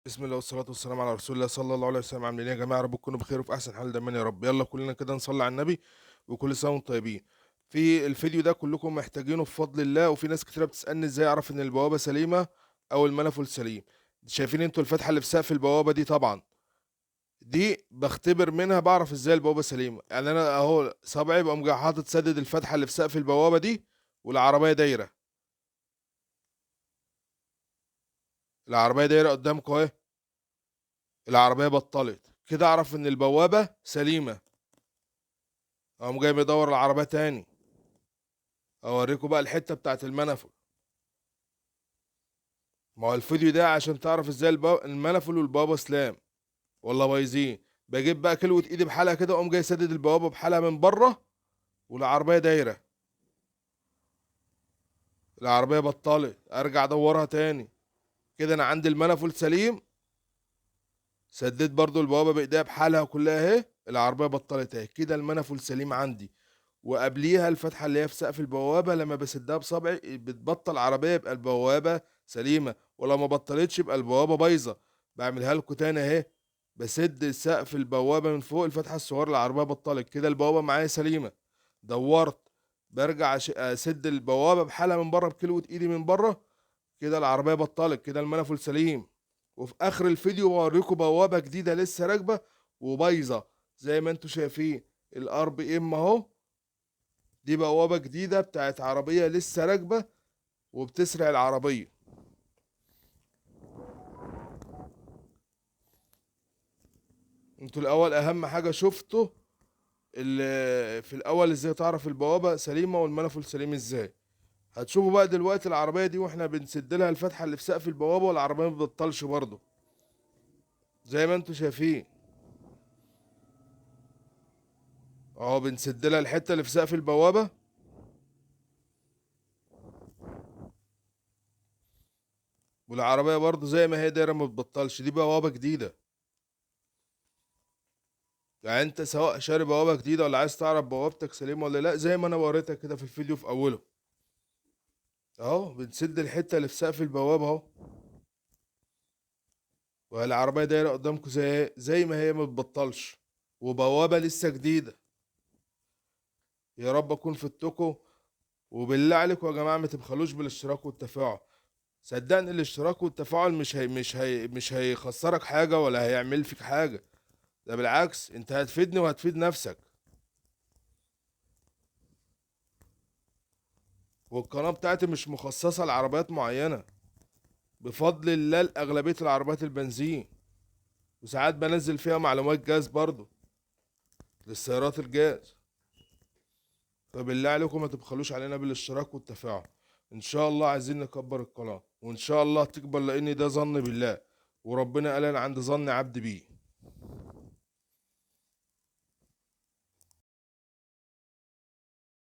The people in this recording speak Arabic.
بسم الله والصلاة والسلام على رسول الله صلى الله عليه وسلم. عاملين ايه يا جماعة؟ رب تكونوا بخير وفي أحسن حال دايما يا رب. يلا كلنا كده نصلي على النبي وكل سنة وانتم طيبين. في الفيديو ده كلكم محتاجينه بفضل الله، وفي ناس كتيرة بتسألني ازاي أعرف إن البوابة سليمة أو المنفذ سليم. شايفين انتوا الفتحة اللي في سقف البوابة دي؟ طبعا دي بختبر منها بعرف ازاي البوابة سليمة. يعني أنا أهو صابعي بقوم جاي حاطط سدد الفتحة اللي في سقف البوابة دي، والعربية دايرة. العربية دايرة قدامكم اهي، العربية بطلت كده أعرف إن البوابة سليمة. اقوم جاي مدور العربية تاني، اوريكم بقى الحتة بتاعت المنفل. ما هو الفيديو ده عشان تعرف ازاي المنفل والبوابة سلام ولا بايظين. بجيب بقى كلوة ايدي بحالها كده، اقوم جاي سدد البوابة بحالها من بره، والعربية دايرة. العربية بطلت، ارجع ادورها تاني. كده انا عندي المنفل سليم. سددت برضو البوابة بايديها بحالها كلها اهي، العربية بطلت اهي. كده المنفل سليم عندي. وقبليها الفتحة اللي هي في سقف البوابة لما بسدها بصبعي بتبطل عربية، يبقى البوابة سليمة. ولو ما بطلتش يبقى البوابة بايظة. بعملها لكم تاني اهي. بسد سقف البوابة من فوق الفتحة الصغيرة، العربية بطلت كده البوابة معايا سليمة. دورت، برجع اسد البوابة بحالها من بره بكلوة ايدي من بره، كده العربية بطلت، كده المنفل سليم. وفي اخر الفيديو بوريكم بوابة جديدة لسه راكبة وبايظة زي ما انتم شايفين. الار بي ام اهو، دي بوابة جديدة بتاعت عربية لسه راكبة وبتسرق العربية. انتوا الأول أهم حاجة شفتوا في الأول ازاي تعرف البوابة سليمة والمنفذ سليم ازاي. هتشوفوا بقى دلوقتي العربية دي واحنا بنسد لها الفتحة اللي في سقف البوابة، والعربية ما بتبطلش برضه زي ما انتوا شايفين. اهو بنسد لها الحتة اللي في سقف البوابة، والعربية برضه زي ما هي دايرة ما بتبطلش. دي بوابة جديدة. يعني انت سواء شاري بوابة جديدة ولا عايز تعرف بوابتك سليمة ولا لا، زي ما انا وريتك كده في الفيديو في اوله. اهو بنسد الحته اللي في سقف البوابه اهو، والعربيه دايره قدامكم زي ما هي ما بتبطلش، وبوابه لسه جديده. يا رب اكون فدتكم. وبالله عليكم يا جماعه ما تبخلوش بالاشتراك والتفاعل. صدقني الاشتراك والتفاعل مش هيخسرك حاجه ولا هيعمل فيك حاجه. ده بالعكس، انت هتفيدني وهتفيد نفسك. والقناه بتاعتي مش مخصصه لعربيات معينه. بفضل الله لاغلبيه العربيات البنزين، وساعات بنزل فيها معلومات جاز برضو للسيارات الجاز. فبالله عليكم ما تبخلوش علينا بالاشتراك والتفاعل. ان شاء الله عايزين نكبر القناة، وان شاء الله تكبر، لان ده ظن بالله، وربنا قال انا عند ظن عبد بيه.